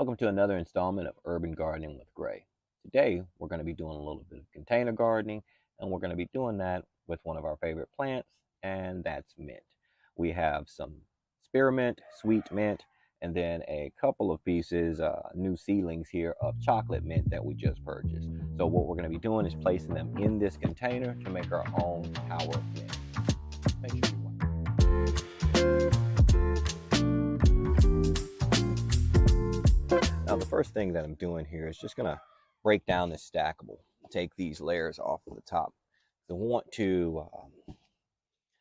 Welcome to another installment of Urban Gardening with Gray. Today, we're going to be doing a little bit of container gardening, and we're going to be doing that with one of our favorite plants, and that's mint. We have some spearmint, sweet mint, and then a couple of pieces, new seedlings here of chocolate mint that we just purchased. So what we're going to be doing is placing them in this container to make our own tower of mint. Make sure you watch. Now the first thing that I'm doing here is just going to break down this stackable, take these layers off of the top. I want to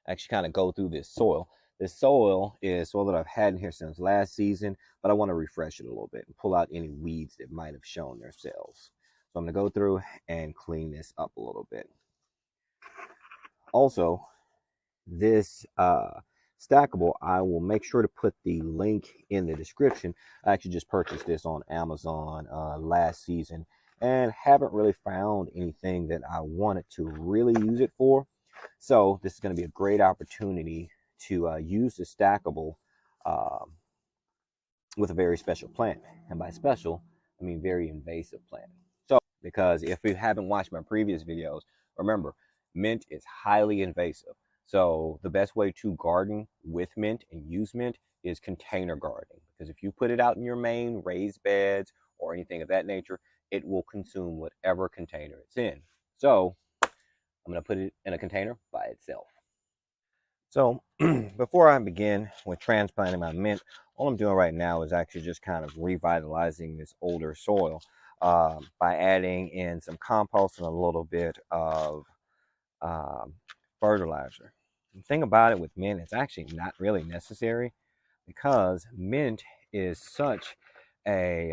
actually kind of go through this soil. This soil is soil that I've had in here since last season, but I want to refresh it a little bit and pull out any weeds that might have shown themselves. So I'm going to go through and clean this up a little bit. Also, this stackable, I will make sure to put the link in the description. I actually just purchased this on Amazon last season and haven't really found anything that I wanted to really use it for. So this is going to be a great opportunity to use the stackable with a very special plant. And by special, I mean very invasive plant. So because if you haven't watched my previous videos, remember, mint is highly invasive. So the best way to garden with mint and use mint is container gardening. Because if you put it out in your main raised beds or anything of that nature, it will consume whatever container it's in. So I'm going to put it in a container by itself. So before I begin with transplanting my mint, all I'm doing right now is actually just kind of revitalizing this older soil by adding in some compost and a little bit of fertilizer. The thing about it with mint, it's actually not really necessary because mint is such a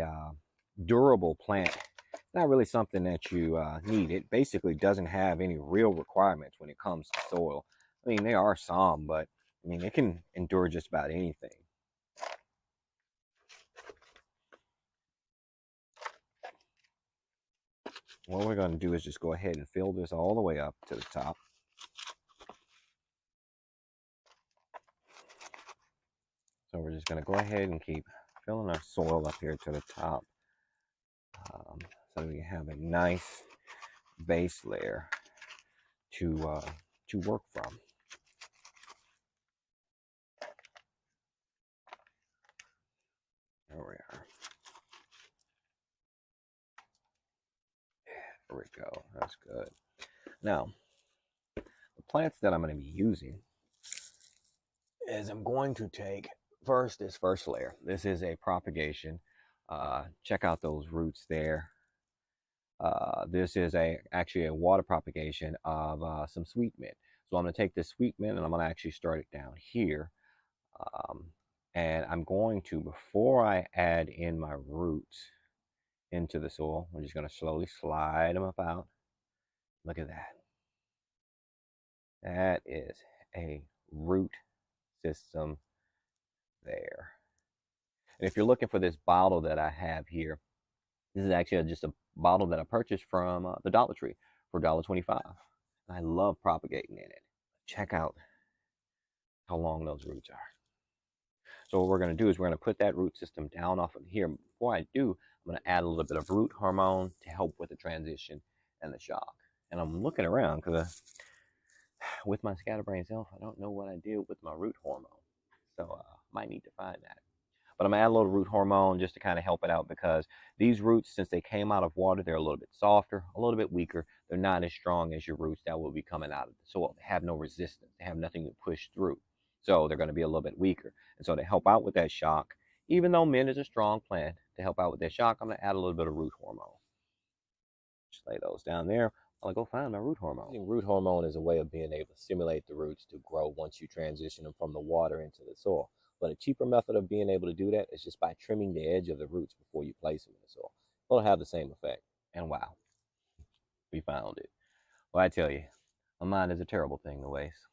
durable plant. It's not really something that you need. It basically doesn't have any real requirements when it comes to soil. I mean, there are some, but I mean, it can endure just about anything. What we're going to do is just go ahead and fill this all the way up to the top. So we're just going to go ahead and keep filling our soil up here to the top so we have a nice base layer to work from. There we are. There we go. That's good. Now, the plants that I'm going to be using is I'm going to take first this first layer. This is a propagation. Check out those roots there. This is actually a water propagation of some sweet mint. So I'm going to take this sweet mint and I'm going to actually start it down here. And I'm going to, before I add in my roots into the soil, I'm just going to slowly slide them up out. Look at that. That is a root system there. And if you're looking for this bottle that I have here, this is actually just a bottle that I purchased from the Dollar Tree for $1.25. I love propagating in it. Check out how long those roots are. So what we're going to do is we're going to put that root system down off of here. Before I do, I'm going to add a little bit of root hormone to help with the transition and the shock. And I'm looking around because with my scatterbrain self, I don't know what I did with my root hormone. So I might need to find that. But I'm going to add a little root hormone just to kind of help it out because these roots, since they came out of water, they're a little bit softer, a little bit weaker. They're not as strong as your roots that will be coming out of the soil. They have no resistance. They have nothing to push through. So they're going to be a little bit weaker. And so to help out with that shock, even though mint is a strong plant, to help out with that shock, I'm going to add a little bit of root hormone. Just lay those down there while I go find my root hormone. Using root hormone is a way of being able to stimulate the roots to grow once you transition them from the water into the soil. But a cheaper method of being able to do that is just by trimming the edge of the roots before you place them in the soil. It'll have the same effect. And wow, we found it. Well, I tell you, my mind is a terrible thing to waste.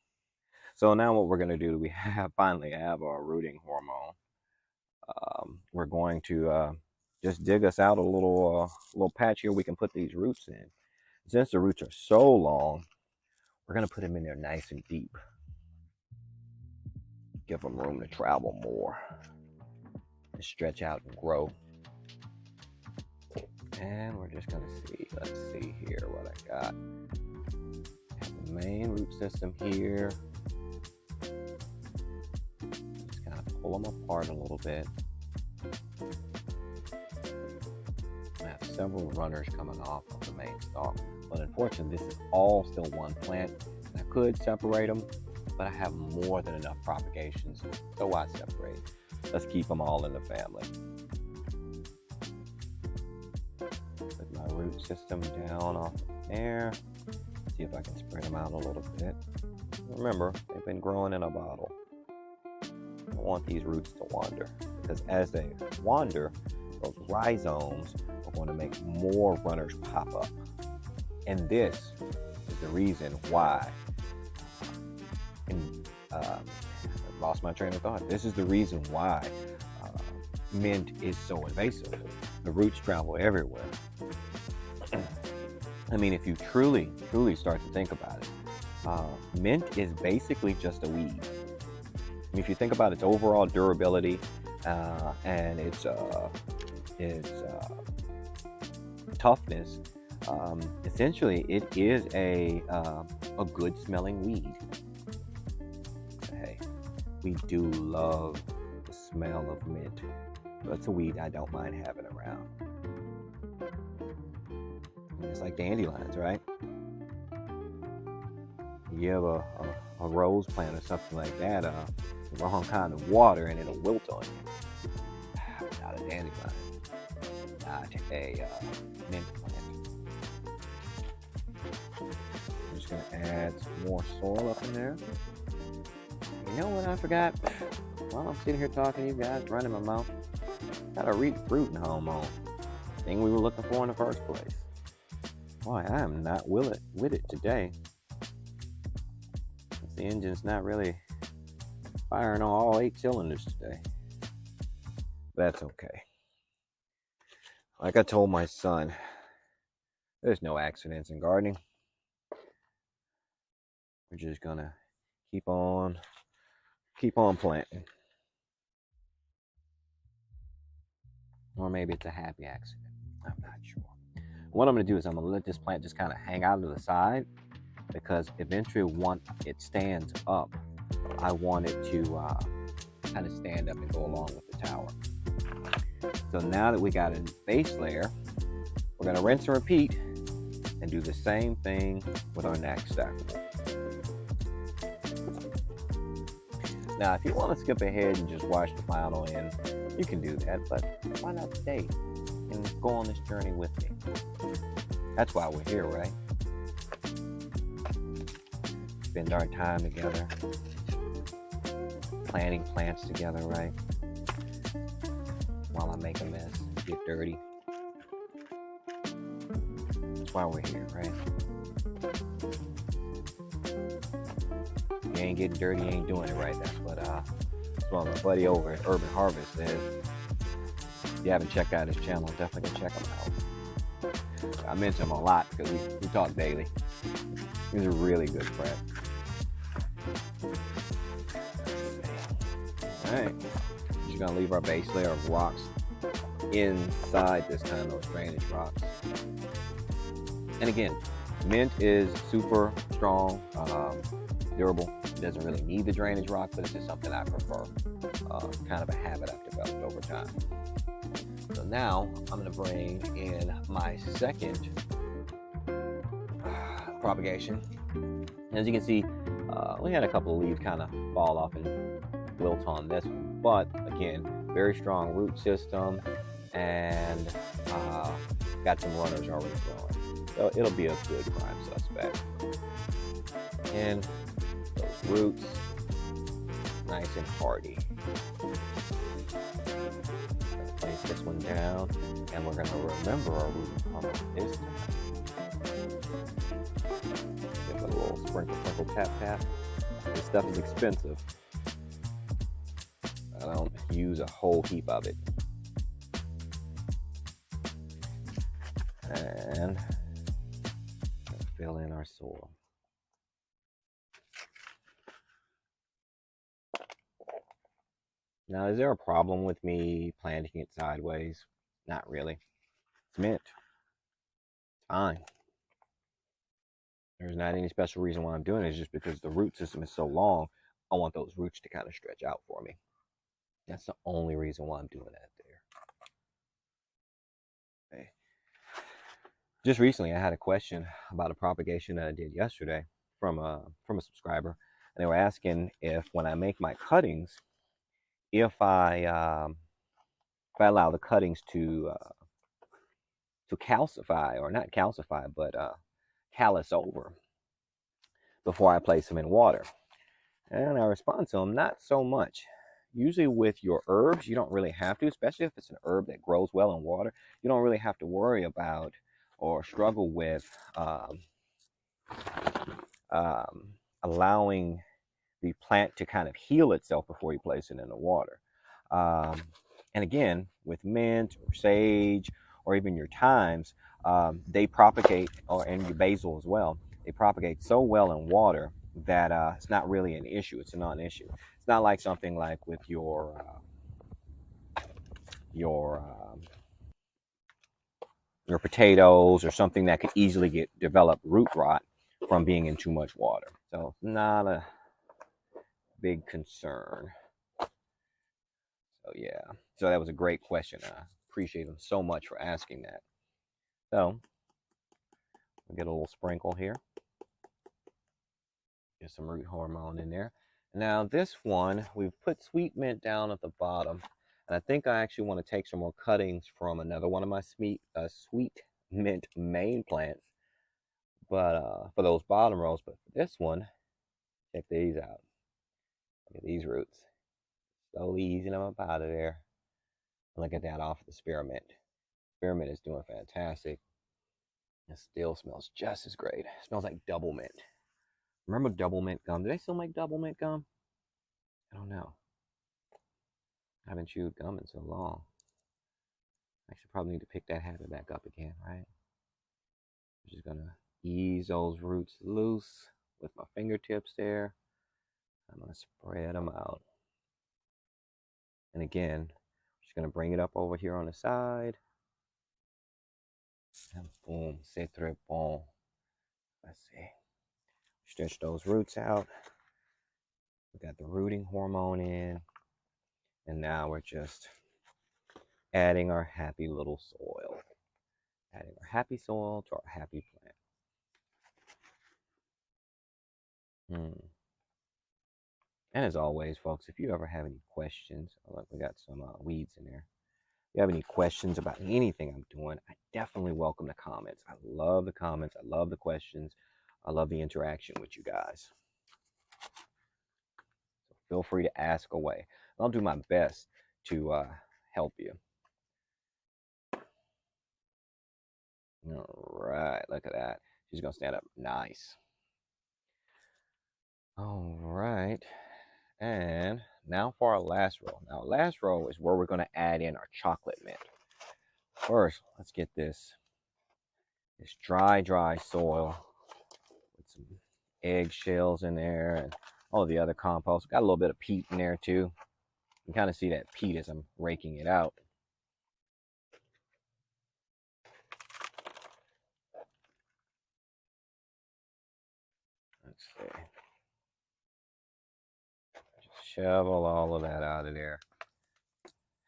So now what we're going to do, we finally have our rooting hormone. We're going to just dig us out a little patch here we can put these roots in. Since the roots are so long, we're going to put them in there nice and deep. Give them room to travel more and stretch out and grow. And we're just gonna see, let's see here what I got. I have the main root system here. Just kind of pull them apart a little bit. I have several runners coming off of the main stalk, but unfortunately this is all still one plant. And I could separate them, but I have more than enough propagations, so why separate? Let's keep them all in the family. Put my root system down off there. See if I can spread them out a little bit. Remember, they've been growing in a bottle. I don't want these roots to wander, because as they wander, those rhizomes are going to make more runners pop up. And this is the reason why, I lost my train of thought. This is the reason why mint is so invasive. The roots travel everywhere. I mean, if you truly start to think about it, mint is basically just a weed. I mean, if you think about its overall durability and its toughness, essentially it is a good smelling weed. Hey, we do love the smell of mint. That's a weed I don't mind having around. It's like dandelions, right? You have a rose plant or something like that, the wrong kind of water and it'll wilt on you. Not a dandelion, not a mint plant. I'm just going to add some more soil up in there. You know what I forgot? While I'm sitting here talking to you guys, running my mouth, got a rooting hormone. Thing we were looking for in the first place. Boy, I am not with it today. The engine's not really firing on all 8 cylinders today. That's okay. Like I told my son, there's no accidents in gardening. We're just gonna keep on planting. Or maybe it's a happy accident. I'm not sure. What I'm gonna do is I'm gonna let this plant just kind of hang out to the side, because eventually once it stands up, I want it to kind of stand up and go along with the tower. So now that we got a base layer, we're going to rinse and repeat and do the same thing with our next stackable. Now, if you want to skip ahead and just watch the final end, you can do that, but why not stay and go on this journey with me? That's why we're here, right? Spend our time together, planting plants together, right? While I make a mess, get dirty. That's why we're here, right? If you ain't getting dirty, you ain't doing it right. That's what my buddy over at Urban Harvest says. If you haven't checked out his channel, definitely go check him out. I mention him a lot because we talk daily. He's a really good friend. Alright, just gonna leave our base layer of rocks inside this time, those drainage rocks. And again, mint is super strong, durable. It doesn't really need the drainage rock, but it's just something I prefer. Kind of a habit I've developed over time. So now I'm gonna bring in my second propagation. As you can see, we had a couple of leaves kind of fall off and wilt on this one, but again, very strong root system and got some runners already growing, so it'll be a good prime suspect. And those roots nice and hardy. Place this one down, and we're going to remember our rooting hormone this time. Give it a little sprinkle tap. This stuff is expensive. I don't use a whole heap of it. And fill in our soil. Now, is there a problem with me planting it sideways? Not really. It's mint. fine. There's not any special reason why I'm doing it. It's just because the root system is so long, I want those roots to kind of stretch out for me. That's the only reason why I'm doing that there. Okay. Just recently, I had a question about a propagation that I did yesterday from a subscriber, and they were asking if when I make my cuttings, if I allow the cuttings to calcify, or not calcify, but callus over before I place them in water. And I respond to them, not so much. Usually with your herbs, you don't really have to, especially if it's an herb that grows well in water. You don't really have to worry about or struggle with allowing the plant to kind of heal itself before you place it in the water. And again, with mint or sage or even your thymes, they propagate, and your basil as well, they propagate so well in water that it's not really an issue. It's a non-issue. It's not like something like with your potatoes or something that could easily develop root rot from being in too much water. So not a big concern. So yeah, so that was a great question. I appreciate them so much for asking that. So we'll get a little sprinkle here. Get some root hormone in there. Now this one, we've put sweet mint down at the bottom. And I think I actually want to take some more cuttings from another one of my sweet mint main plants. But for those bottom rows, but for this one, check these out. Look at these roots. Slowly easing them up out of there. Look at that off of the spearmint. Spearmint is doing fantastic. It still smells just as great. It smells like double mint. Remember double mint gum? Do they still make double mint gum? I don't know. I haven't chewed gum in so long. I should probably need to pick that habit back up again, right? I'm just gonna ease those roots loose with my fingertips there. I'm gonna spread them out. And again, I'm just gonna bring it up over here on the side. And boom, c'est très bon. Let's see. Stretch those roots out. We got the rooting hormone in. And now we're just adding our happy little soil. Adding our happy soil to our happy plant. And as always, folks, if you ever have any questions, look, we got some weeds in there. If you have any questions about anything I'm doing, I definitely welcome the comments. I love the comments. I love the questions. I love the interaction with you guys. So feel free to ask away. I'll do my best to help you. All right, look at that. She's going to stand up nice. All right. And now for our last row. Now, last row is where we're going to add in our chocolate mint. First, let's get this dry soil with some eggshells in there and all the other compost. Got a little bit of peat in there too. You can kind of see that peat as I'm raking it out. Let's see. Just shovel all of that out of there.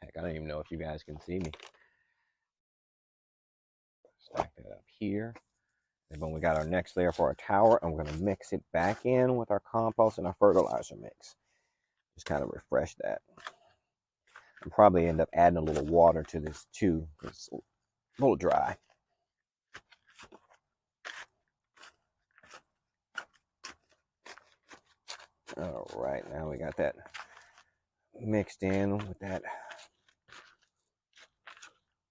Heck, I don't even know if you guys can see me. Stack that up here. And then we got our next layer for our tower, and we're going to mix it back in with our compost and our fertilizer mix. Just kind of refresh that. I'll probably end up adding a little water to this too. It's a little dry. All right, now we got that mixed in with that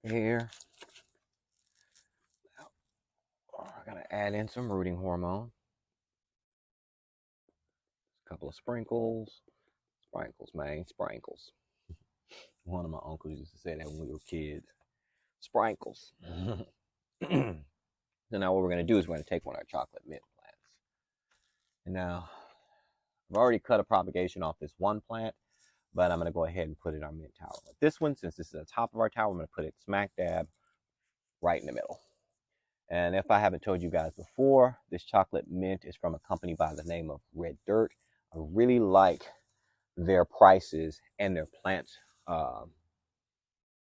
here. We're going to add in some rooting hormone. A couple of sprinkles. Sprinkles, man, sprinkles. One of my uncles used to say that when we were kids. Sprinkles. So now what we're going to do is we're going to take one of our chocolate mint plants. And now, I've already cut a propagation off this one plant, but I'm going to go ahead and put it in our mint tower. But this one, since this is the top of our tower, I'm going to put it smack dab right in the middle. And if I haven't told you guys before, this chocolate mint is from a company by the name of Red Dirt. I really like their prices and their plants,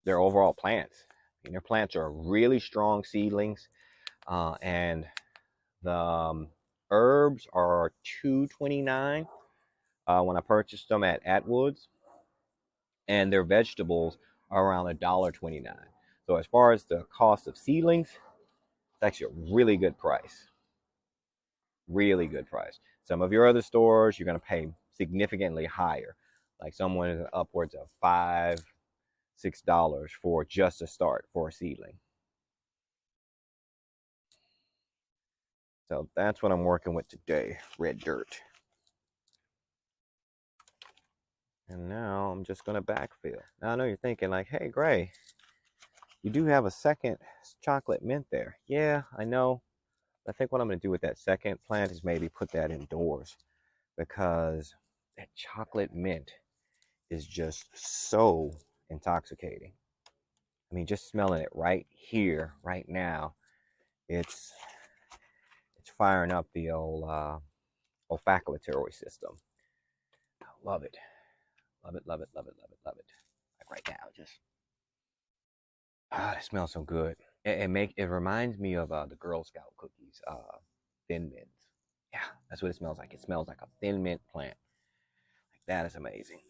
their overall plants. And their plants are really strong seedlings, and the herbs are $2.29 when I purchased them at Atwood's, and their vegetables are around $1.29. So as far as the cost of seedlings, it's actually a really good price. Really good price. Some of your other stores, you're going to pay significantly higher. Like someone is upwards of $5-6 for just a start for a seedling. So that's what I'm working with today, Red Dirt. And now I'm just going to backfill. Now I know you're thinking like, hey, Gray, you do have a second chocolate mint there. Yeah, I know. I think what I'm going to do with that second plant is maybe put that indoors, because that chocolate mint is just so intoxicating. I mean, just smelling it right here, right now, it's firing up the old olfactory system. I love it. Love it, love it, love it, love it, love it. Like right now, just it smells so good. It reminds me of the Girl Scout cookies, Thin Mints. Yeah, that's what it smells like. It smells like a Thin Mint plant. Like that is amazing.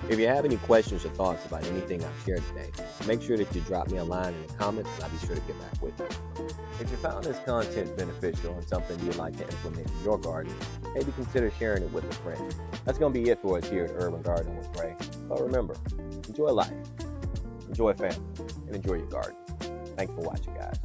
If you have any questions or thoughts about anything I've shared today, make sure that you drop me a line in the comments, and I'll be sure to get back with you. If you found this content beneficial and something you'd like to implement in your garden, maybe consider sharing it with a friend. That's going to be it for us here at Urban Garden with Gray. But remember, enjoy life, enjoy family, and enjoy your garden. Thanks for watching, guys.